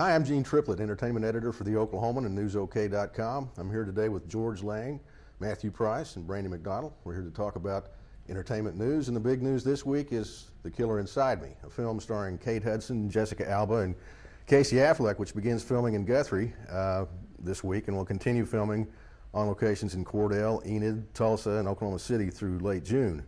Hi, I'm Gene Triplett, entertainment editor for the Oklahoman and newsok.com. I'm here today with George Lang, Matthew Price, and Brandy McDonald. We're here to talk about entertainment news, and the big news this week is The Killer Inside Me, a film starring Kate Hudson, Jessica Alba, and Casey Affleck, which begins filming in Guthrie this week and will continue filming on locations in Cordell, Enid, Tulsa, and Oklahoma City through late June.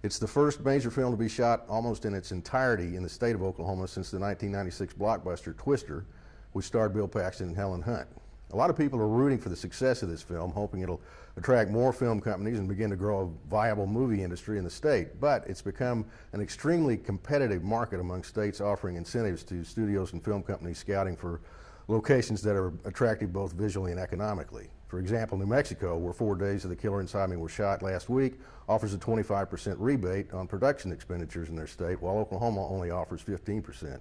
It's the first major film to be shot almost in its entirety in the state of Oklahoma since the 1996 blockbuster Twister, which starred Bill Paxton and Helen Hunt. A lot of people are rooting for the success of this film, hoping it'll attract more film companies and begin to grow a viable movie industry in the state. But it's become an extremely competitive market among states offering incentives to studios and film companies scouting for locations that are attractive both visually and economically. For example, New Mexico, where 4 days of The Killer Inside Me were shot last week, offers a 25% rebate on production expenditures in their state, while Oklahoma only offers 15%.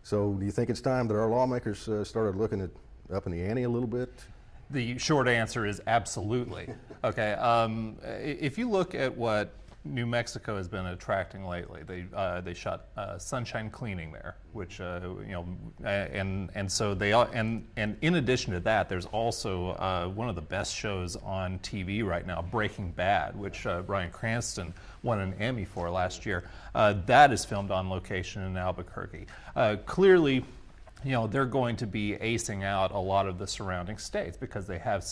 So do you think it's time that our lawmakers started looking at upping the ante a little bit? The short answer is absolutely. Okay, if you look at what New Mexico has been attracting lately, they shot Sunshine Cleaning there, which and so they and in addition to that, there's also one of the best shows on TV right now, Breaking Bad, which Bryan Cranston won an Emmy for last year. That is filmed on location in Albuquerque. Clearly, they're going to be acing out a lot of the surrounding states because they have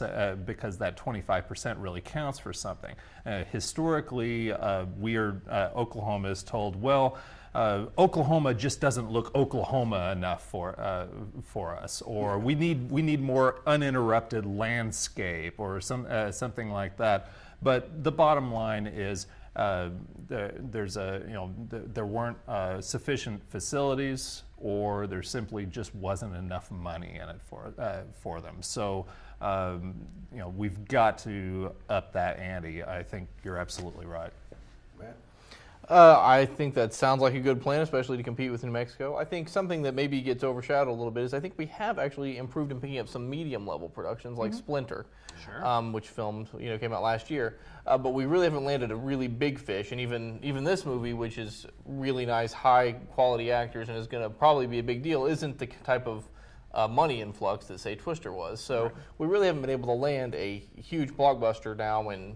because that 25% really counts for something. Historically, Oklahoma is told, well, Oklahoma just doesn't look Oklahoma enough for us, or we need more uninterrupted landscape, or something like that. But the bottom line is, there weren't sufficient facilities, or there simply just wasn't enough money in it for them. So we've got to up that ante. I think you're absolutely right. Matt? I think that sounds like a good plan, especially to compete with New Mexico. I think something that maybe gets overshadowed a little bit is I think we have actually improved in picking up some medium-level productions like Splinter, which came out last year. But we really haven't landed a really big fish, and even this movie, which is really nice, high-quality actors and is going to probably be a big deal, isn't the type of money influx that, say, Twister was. So we really haven't been able to land a huge blockbuster now in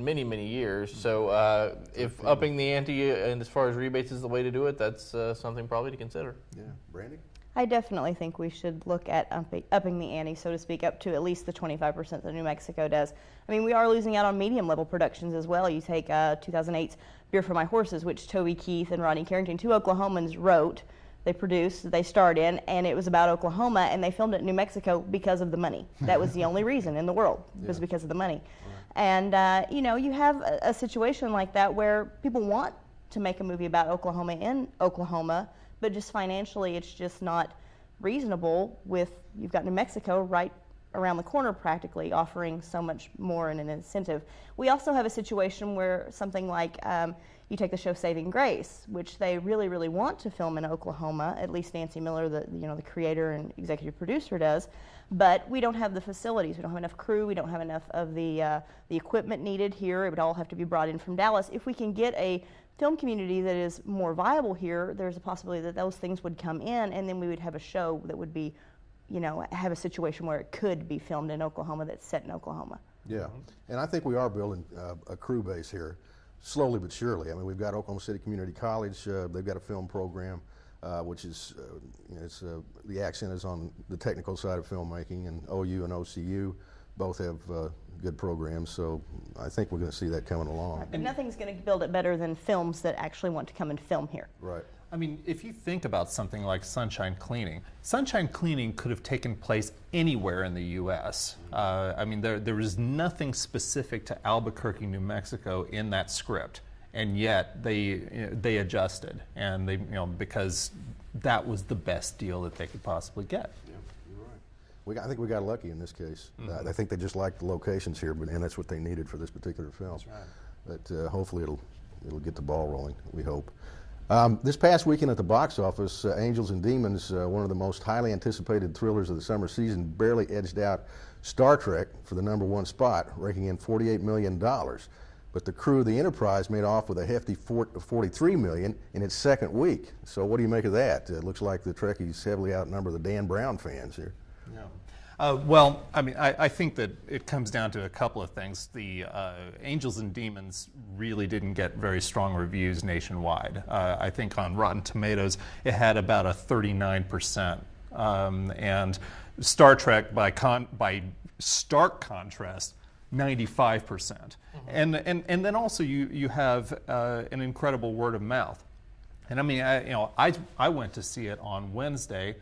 many, many years. So if upping the ante and as far as rebates is the way to do it, that's something probably to consider. Yeah. Brandy? I definitely think we should look at upping the ante, so to speak, up to at least the 25% that New Mexico does. I mean, we are losing out on medium-level productions as well. You take 2008's Beer for My Horses, which Toby Keith and Rodney Carrington, two Oklahomans, wrote. They produced, they starred in, and it was about Oklahoma, and they filmed it in New Mexico because of the money. That was the only reason in the world, was because of the money. And, you have a situation like that where people want to make a movie about Oklahoma in Oklahoma, but just financially it's just not reasonable you've got New Mexico right around the corner practically offering so much more in an incentive. We also have a situation where something like you take the show Saving Grace, which they really, really want to film in Oklahoma, at least Nancy Miller, the creator and executive producer does, but we don't have the facilities. We don't have enough crew. We don't have enough of the equipment needed here. It would all have to be brought in from Dallas. If we can get a film community that is more viable here, there's a possibility that those things would come in, and then we would have a show that would be, have a situation where it could be filmed in Oklahoma that's set in Oklahoma. Yeah, and I think we are building a crew base here, slowly but surely. I mean, we've got Oklahoma City Community College. They've got a film program, which is, the accent is on the technical side of filmmaking, and OU and OCU both have good programs, so I think we're going to see that coming along. And nothing's going to build it better than films that actually want to come and film here. Right. I mean, if you think about something like Sunshine Cleaning could have taken place anywhere in the U.S. I mean, there was nothing specific to Albuquerque, New Mexico in that script, and yet they adjusted, and because that was the best deal that they could possibly get. Yeah, you're right. I think we got lucky in this case. I think they just liked the locations here, and that's what they needed for this particular film. That's right. But hopefully it'll get the ball rolling, we hope. This past weekend at the box office, Angels and Demons, one of the most highly anticipated thrillers of the summer season, barely edged out Star Trek for the #1 spot, raking in $48 million. but the crew of the Enterprise made off with a hefty $43 million in its second week. So what do you make of that? It looks like the Trekkies heavily outnumber the Dan Brown fans here. Yeah. Well, I mean, I think that it comes down to a couple of things. The Angels and Demons really didn't get very strong reviews nationwide. I think on Rotten Tomatoes it had about a 39%, and Star Trek, by stark contrast, 95%. Mm-hmm. And then also you have an incredible word of mouth. And I mean, I went to see it on Wednesday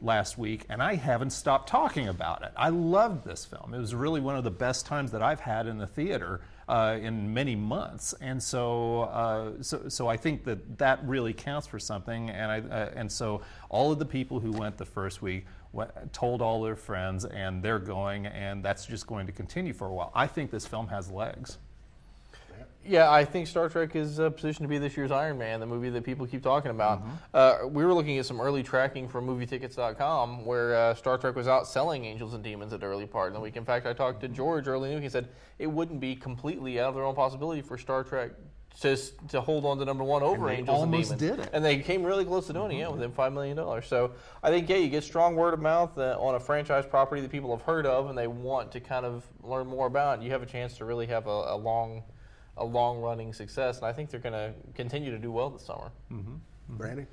last week, and I haven't stopped talking about it. I loved this film. It was really one of the best times that I've had in the theater in many months, and so I think that really counts for something. And so all of the people who went the first week told all their friends, and they're going, and that's just going to continue for a while. I think this film has legs. Yeah, I think Star Trek is positioned to be this year's Iron Man, the movie that people keep talking about. Mm-hmm. We were looking at some early tracking from MovieTickets.com where Star Trek was outselling Angels and Demons at the early part of the week. In fact, I talked to George early in the week. He said it wouldn't be completely out of their own possibility for Star Trek to hold on to number one over Angels and Demons. Almost did it. And they came really close to doing it, within $5 million. So I think, you get strong word of mouth on a franchise property that people have heard of and they want to kind of learn more about. You have a chance to really have a long-running success, and I think they're going to continue to do well this summer. Mm-hmm. Brandy?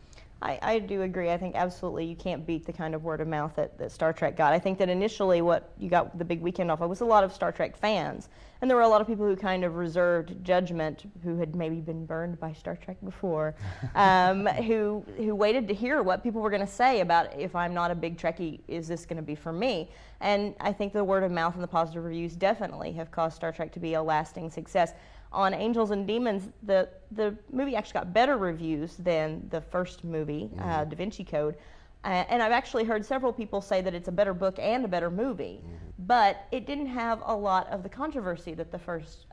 I do agree. I think absolutely you can't beat the kind of word of mouth that Star Trek got. I think that initially what you got the big weekend off of was a lot of Star Trek fans, and there were a lot of people who kind of reserved judgment, who had maybe been burned by Star Trek before, who waited to hear what people were going to say about, if I'm not a big Trekkie, is this going to be for me? And I think the word of mouth and the positive reviews definitely have caused Star Trek to be a lasting success. On Angels and Demons, the movie actually got better reviews than the first movie, Da Vinci Code. And I've actually heard several people say that it's a better book and a better movie. But it didn't have a lot of the controversy that the first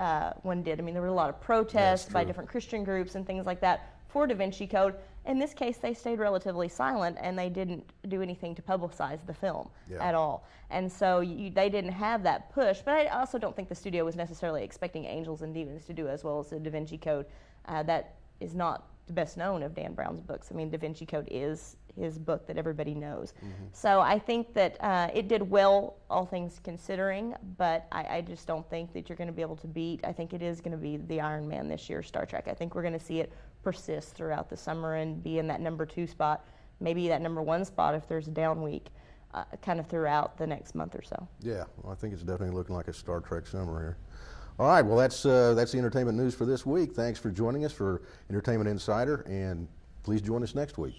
one did. I mean, there were a lot of protests by different Christian groups and things like that for Da Vinci Code. In this case, they stayed relatively silent, and they didn't do anything to publicize the film at all. And so they didn't have that push. But I also don't think the studio was necessarily expecting Angels and Demons to do as well as the Da Vinci Code. That is not the best known of Dan Brown's books. I mean, Da Vinci Code is his book that everybody knows. So I think that it did well, all things considering, but I just don't think that you're going to be able to beat. I think it is going to be the Iron Man this year, Star Trek. I think we're going to see it persist throughout the summer and be in that number 2 spot, maybe that number 1 spot if there's a down week, kind of throughout the next month or so. Yeah, well, I think it's definitely looking like a Star Trek summer here. All right, well, that's the entertainment news for this week. Thanks for joining us for Entertainment Insider, and please join us next week.